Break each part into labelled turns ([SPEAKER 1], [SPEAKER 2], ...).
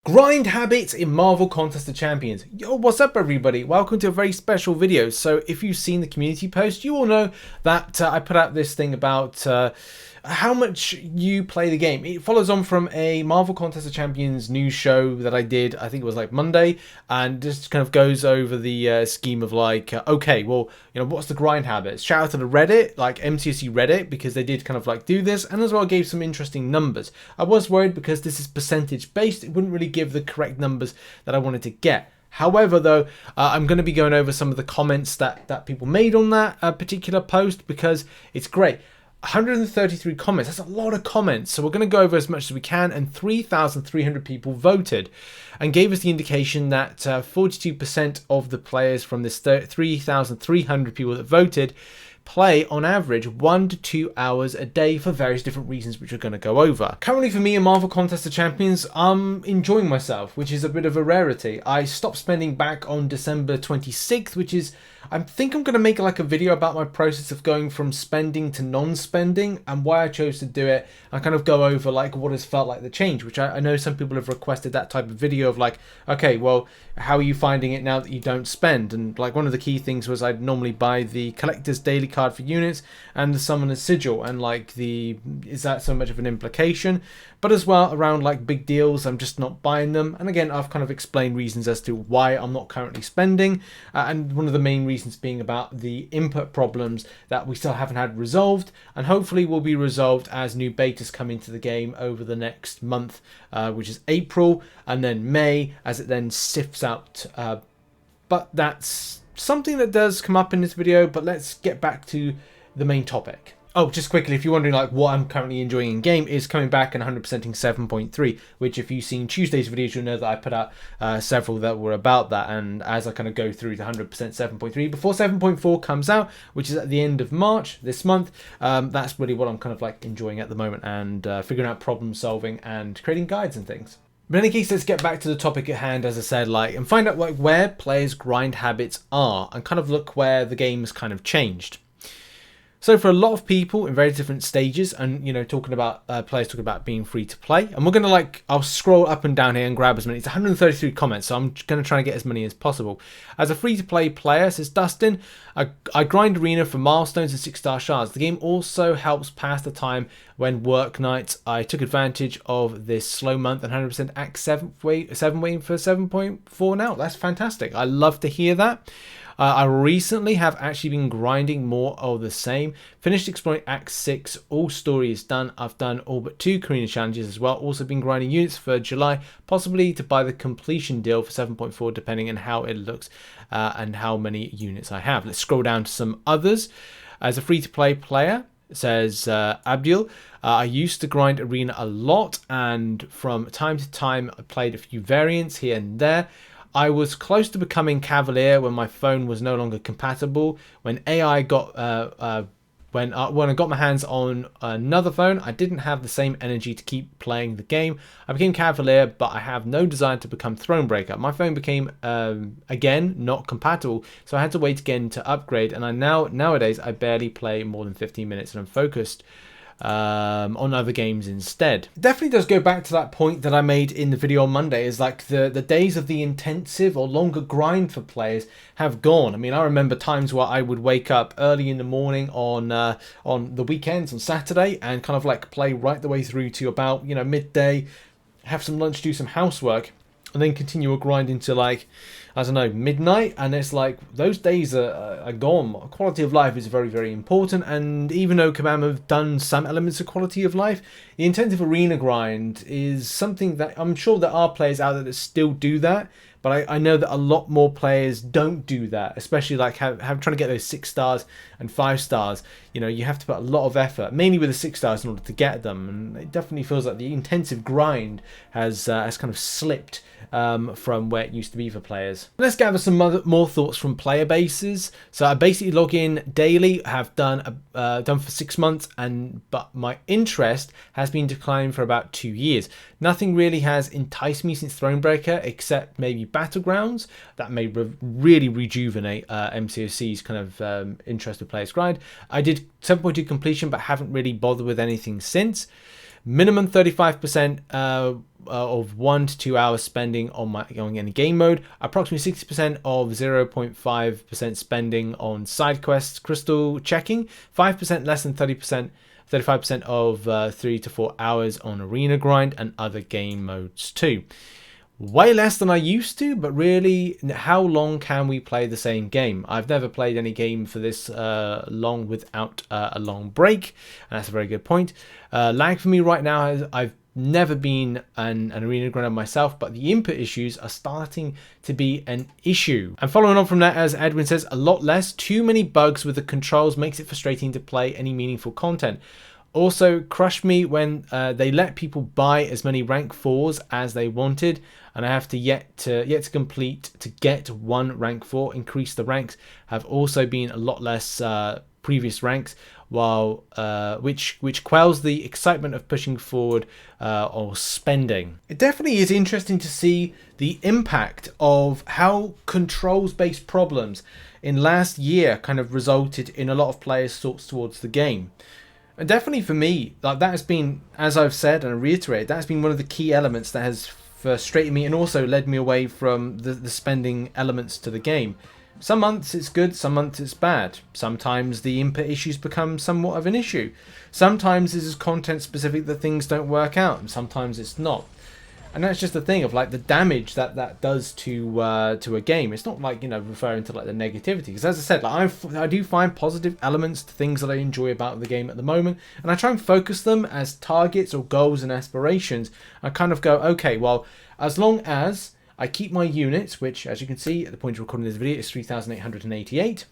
[SPEAKER 1] Grind habits in Marvel Contest of Champions. Yo, what's up everybody? Welcome to a very special video. So if you've seen the community post, you all know that I put out this thing about how much you play the game. It follows on from a Marvel Contest of Champions news show that I did, I think it was like Monday, and just kind of goes over the scheme of like, okay, well, you know, what's the grind habits? Shout out to the Reddit, like MCOC Reddit, because they did kind of like do this, and as well gave some interesting numbers. I was worried because this is percentage based, it wouldn't really give the correct numbers that I wanted to get. However, though, I'm going to be going over some of the comments that people made on that particular post because it's great. 133 comments, that's a lot of comments, so we're going to go over as much as we can, and 3,300 people voted and gave us the indication that 42% of the players from this 3,300 people that voted play on average 1 to 2 hours a day for various different reasons, which we're going to go over. Currently for me in Marvel Contest of Champions, I'm enjoying myself, which is a bit of a rarity. I stopped spending back on December 26th, which is, I think I'm going to make like a video about my process of going from spending to non-spending and why I chose to do it. I kind of go over like what has felt like the change, which I know some people have requested that type of video of like, okay, well, how are you finding it now that you don't spend? And like one of the key things was I'd normally buy the collector's daily card for units and the summoner's sigil, and like is that so much of an implication? But as well around like big deals, I'm just not buying them. And again, I've kind of explained reasons as to why I'm not currently spending, and one of the main reasons being about the input problems that we still haven't had resolved, and hopefully will be resolved as new betas come into the game over the next month, which is April, and then May as it then sifts out. But that's something that does come up in this video, but let's get back to the main topic. Oh, just quickly, if you're wondering like what I'm currently enjoying in game is coming back and 100%ing 7.3, which if you've seen Tuesday's videos, you'll know that I put out several that were about that. And as I kind of go through the 100% 7.3 before 7.4 comes out, which is at the end of March this month, that's really what I'm kind of like enjoying at the moment, and figuring out problem solving and creating guides and things. But in any case, let's get back to the topic at hand, as I said, like, and find out like where players' grind habits are and kind of look where the game has kind of changed. So for a lot of people in very different stages, and you know, talking about players talking about being free to play, and we're gonna like, I'll scroll up and down here and grab as many. It's 133 comments, so I'm gonna try and get as many as possible. As a free to play player, says Dustin, I grind arena for milestones and 6-star shards. The game also helps pass the time when work nights. I took advantage of this slow month and 100% Act 7 waiting for 7.4 now. That's fantastic. I love to hear that. I recently have actually been grinding more of the same. Finished exploring Act 6. All story is done. I've done all but 2 Karina challenges as well. Also been grinding units for July, possibly to buy the completion deal for 7.4 depending on how it looks and how many units I have. Let's scroll down to some others. As a free-to-play player, says Abdul, I used to grind arena a lot, and from time to time I played a few variants here and there. I was close to becoming Cavalier when my phone was no longer compatible. When AI got when I got my hands on another phone, I didn't have the same energy to keep playing the game. I became Cavalier, but I have no desire to become Thronebreaker. My phone became again not compatible, so I had to wait again to upgrade. And nowadays I barely play more than 15 minutes, and I'm focused on other games instead. It definitely does go back to that point that I made in the video on Monday, is like the days of the intensive or longer grind for players have gone. I mean, I remember times where I would wake up early in the morning on the weekends, on Saturday, and kind of like play right the way through to about, you know, midday, have some lunch, do some housework, and then continue a grind into like, I don't know, midnight. And it's like those days are gone. Quality of life is very, very important, and even though Kabam have done some elements of quality of life, the intensive arena grind is something that I'm sure there are players out there that still do that, but I know that a lot more players don't do that, especially like trying to get those 6 stars and 5 stars. You know, you have to put a lot of effort, mainly with the 6 stars, in order to get them, and it definitely feels like the intensive grind has kind of slipped from where it used to be for players. Let's gather some more thoughts from player bases. So I basically log in daily, have done for 6 months, but my interest has been declining for about 2 years. Nothing really has enticed me since Thronebreaker, except maybe Battlegrounds. That may really rejuvenate MCOC's kind of interest with players grind. I did 7.2 completion, but haven't really bothered with anything since. minimum 35% of 1 to 2 hours spending on any game mode, approximately 60% of 0.5% spending on side quests, crystal checking, 5% less than 35% of 3 to 4 hours on arena grind and other game modes too. Way less than I used to, but really, how long can we play the same game? I've never played any game for this long without a long break, and that's a very good point. Lag for me right now is I've never been an arena grinder myself, but the input issues are starting to be an issue. And following on from that, as Edwin says, a lot less. Too many bugs with the controls makes it frustrating to play any meaningful content. Also crushed me when they let people buy as many rank 4s as they wanted, and I have to yet to complete to get one rank 4. Increase the ranks have also been a lot less previous ranks, while which quells the excitement of pushing forward or spending. It definitely is interesting to see the impact of how controls-based problems in last year kind of resulted in a lot of players' thoughts towards the game. And definitely for me, like, that has been, as I've said and I reiterate, that's been one of the key elements that has frustrated me and also led me away from the spending elements to the game. Some months it's good, some months it's bad. Sometimes the input issues become somewhat of an issue. Sometimes this is content specific that things don't work out, and sometimes it's not. And that's just the thing of like the damage that does to a game. It's not like, you know, referring to like the negativity, because as I said, like I do find positive elements to things that I enjoy about the game at the moment, and I try and focus them as targets or goals and aspirations. I kind of go, okay, well, as long as I keep my units, which as you can see at the point of recording this video is 3,888,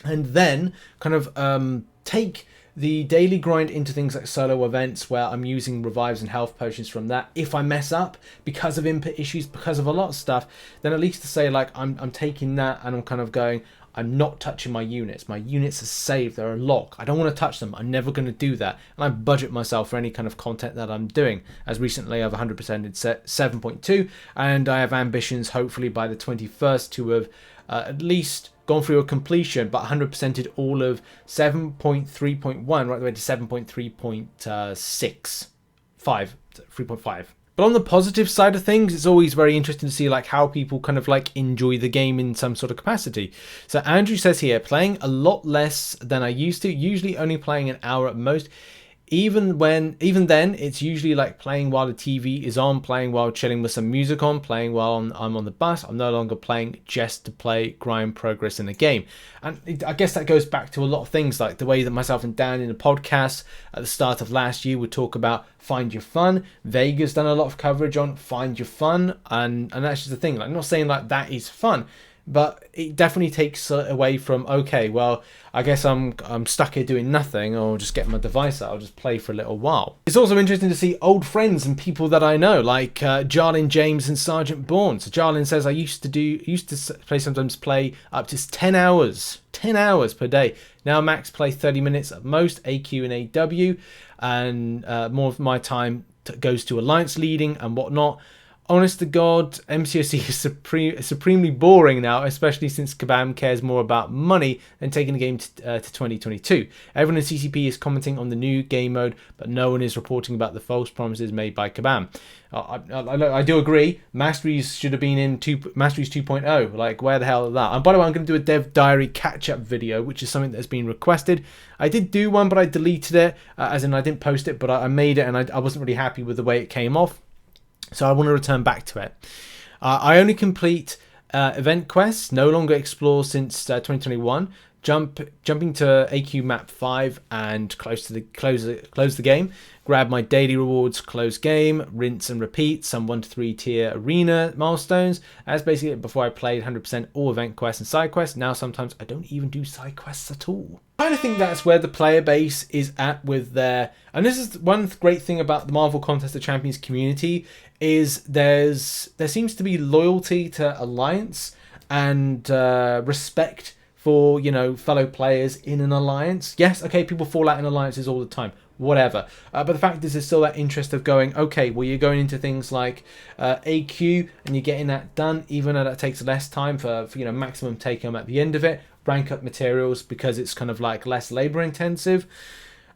[SPEAKER 1] and then kind of take the daily grind into things like solo events where I'm using revives and health potions from that. If I mess up because of input issues, because of a lot of stuff, then at least to say like I'm taking that and I'm kind of going, I'm not touching my units. My units are saved, they're a lock. I don't want to touch them. I'm never going to do that. And I budget myself for any kind of content that I'm doing. As recently I've 100% in 7.2, and I have ambitions hopefully by the 21st to have at least gone through a completion, but 100%ed all of 7.3.1 right the way to 7.3.6, 3.5. But on the positive side of things, it's always very interesting to see like how people kind of like enjoy the game in some sort of capacity. So Andrew says here, playing a lot less than I used to, usually only playing an hour at most. Even then, it's usually like playing while the TV is on, playing while chilling with some music on, playing while I'm on the bus. I'm no longer playing just to play grind progress in the game. And I guess that goes back to a lot of things, like the way that myself and Dan in the podcast at the start of last year would talk about find your fun. Vega's done a lot of coverage on find your fun, and that's just the thing. Like, I'm not saying like that is fun, but it definitely takes away from, okay, well, I guess I'm stuck here doing nothing, or just get my device out, I'll just play for a little while. It's also interesting to see old friends and people that I know, like Jarlin James and Sergeant Bourne. So Jarlin says, I used to sometimes play up to 10 hours per day. Now max play 30 minutes at most, AQ and AW, and more of my time goes to alliance leading and whatnot. Honest to God, MCOC is supremely boring now, especially since Kabam cares more about money than taking the game to 2022. Everyone in CCP is commenting on the new game mode, but no one is reporting about the false promises made by Kabam. I do agree, Masteries should have been in Masteries 2.0. Like, where the hell is that? And by the way, I'm going to do a Dev Diary catch-up video, which is something that's been requested. I did do one, but I deleted it, as in I didn't post it, but I made it, and I wasn't really happy with the way it came off. So I want to return back to it. I only complete event quests, no longer explore since 2021. Jumping to AQ map 5 and close the game. Grab my daily rewards, close game, rinse and repeat, some 1 to 3 tier arena milestones. That's basically it. Before I played 100% all event quests and side quests. Now sometimes I don't even do side quests at all. I kind of think that's where the player base is at with their... And this is one great thing about the Marvel Contest of Champions community, is there seems to be loyalty to Alliance and respect for, you know, fellow players in an alliance. Yes, okay, people fall out in alliances all the time, whatever. But the fact is, there's still that interest of going, okay, well, you're going into things like AQ and you're getting that done, even though that takes less time for you know, maximum take home at the end of it. Rank up materials because it's kind of like less labor intensive.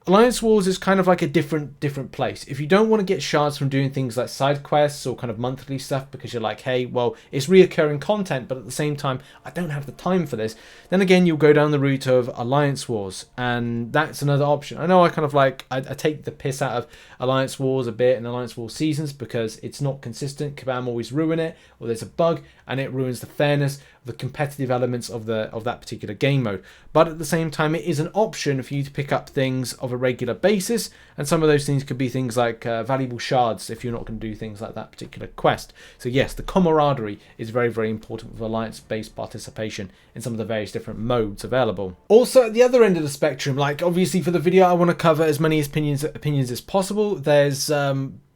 [SPEAKER 1] Alliance Wars is kind of like a different place. If you don't want to get shards from doing things like side quests or kind of monthly stuff because you're like, hey, well, it's reoccurring content, but at the same time, I don't have the time for this, then again, you'll go down the route of Alliance Wars, and that's another option. I know I kind of like, I take the piss out of Alliance Wars a bit and Alliance Wars seasons because it's not consistent. Kabam always ruin it, or there's a bug, and it ruins the fairness, the competitive elements of that particular game mode. But at the same time, it is an option for you to pick up things of a regular basis, and some of those things could be things like valuable shards if you're not going to do things like that particular quest. So yes, the camaraderie is very important with alliance-based participation in some of the various different modes available. Also, at the other end of the spectrum, like obviously for the video, I want to cover as many opinions as possible. There's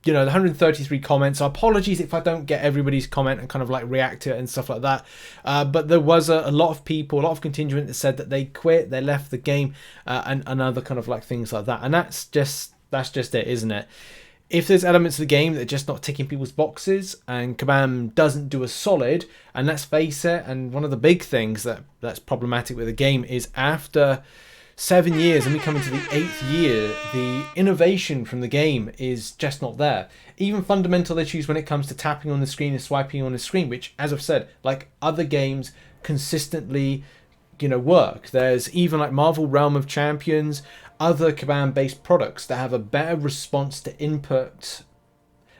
[SPEAKER 1] you know, the 133 comments. So apologies if I don't get everybody's comment and kind of like react to it and stuff like that. But there was a lot of people, a lot of contingent that said that they quit, they left the game, and other kind of like things like that. And that's just it, isn't it? If there's elements of the game that are just not ticking people's boxes, and Kabam doesn't do a solid, and let's face it, and one of the big things that's problematic with the game is after 7 years and we come into the 8th year, the innovation from the game is just not there. Even fundamental issues when it comes to tapping on the screen and swiping on the screen, which, as I've said, like other games consistently, you know, work. There's even like Marvel Realm of Champions, other Kabam-based products that have a better response to input.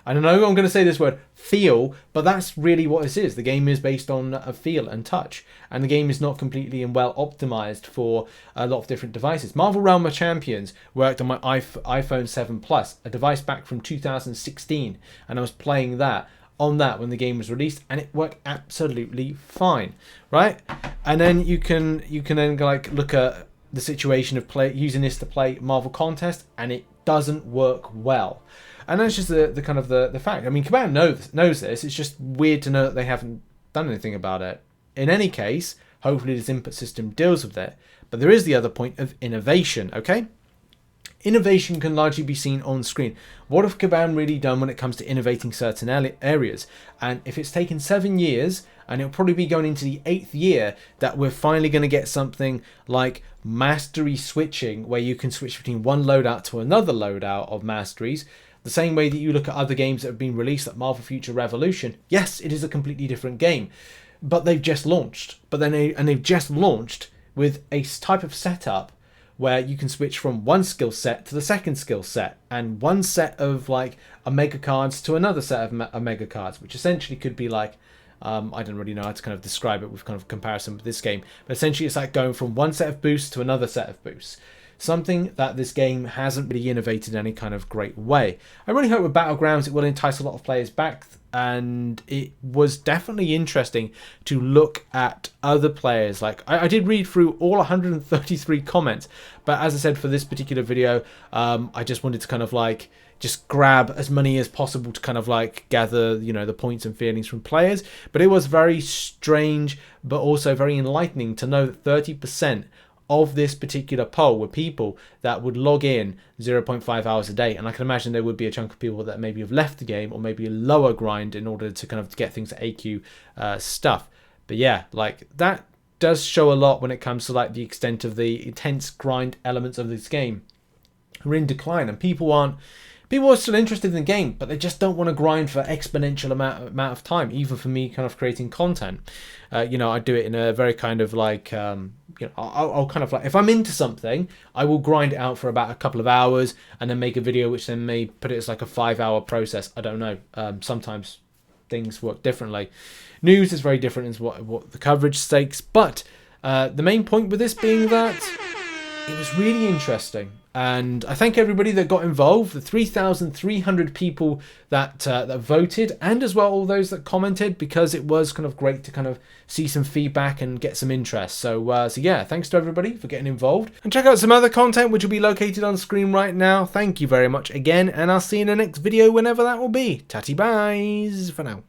[SPEAKER 1] I don't know, I'm going to say this word, feel, but that's really what this is. The game is based on a feel and touch, and the game is not completely and well optimized for a lot of different devices. Marvel Realm of Champions worked on my iPhone 7 Plus, a device back from 2016, and I was playing that on that when the game was released, and it worked absolutely fine, right? And then you can then like look at the situation of using this to play Marvel Contest, and it doesn't work well. And that's just the kind of the fact. I mean, Kabam knows this. It's just weird to know that they haven't done anything about it. In any case, hopefully this input system deals with it. But there is the other point of innovation, okay? Innovation can largely be seen on screen. What have Kabam really done when it comes to innovating certain areas? And if it's taken 7 years, and it'll probably be going into the 8th year, that we're finally going to get something like mastery switching, where you can switch between one loadout to another loadout of masteries, the same way that you look at other games that have been released, like Marvel Future Revolution. Yes, it is a completely different game, but they've just launched. They've just launched with a type of setup where you can switch from one skill set to the second skill set, and one set of like Omega cards to another set of Omega cards, which essentially could be like, I don't really know how to kind of describe it with kind of comparison with this game, but essentially it's like going from one set of boosts to another set of boosts. Something that this game hasn't really innovated in any kind of great way. I really hope with Battlegrounds it will entice a lot of players back, and it was definitely interesting to look at other players. Like I did read through all 133 comments, but as I said, for this particular video, I just wanted to kind of like just grab as many as possible to kind of like gather, you know, the points and feelings from players. But it was very strange, but also very enlightening to know that 30% of this particular poll were people that would log in 0.5 hours a day, and I can imagine there would be a chunk of people that maybe have left the game or maybe a lower grind in order to kind of get things at AQ stuff. But yeah, like that does show a lot when it comes to like the extent of the intense grind elements of this game are in decline, and people are still interested in the game, but they just don't want to grind for exponential amount of time. Even for me, kind of creating content, you know, I do it in a very kind of like, you know, I'll kind of like, if I'm into something, I will grind it out for about a couple of hours and then make a video, which then may put it as like a 5-hour process. I don't know. Sometimes things work differently. News is very different as what the coverage stakes, but the main point with this being that it was really interesting. And I thank everybody that got involved, the 3,300 people that voted, and as well all those that commented, because it was kind of great to kind of see some feedback and get some interest. So yeah, thanks to everybody for getting involved. And check out some other content which will be located on screen right now. Thank you very much again, and I'll see you in the next video whenever that will be. Tatty byes for now.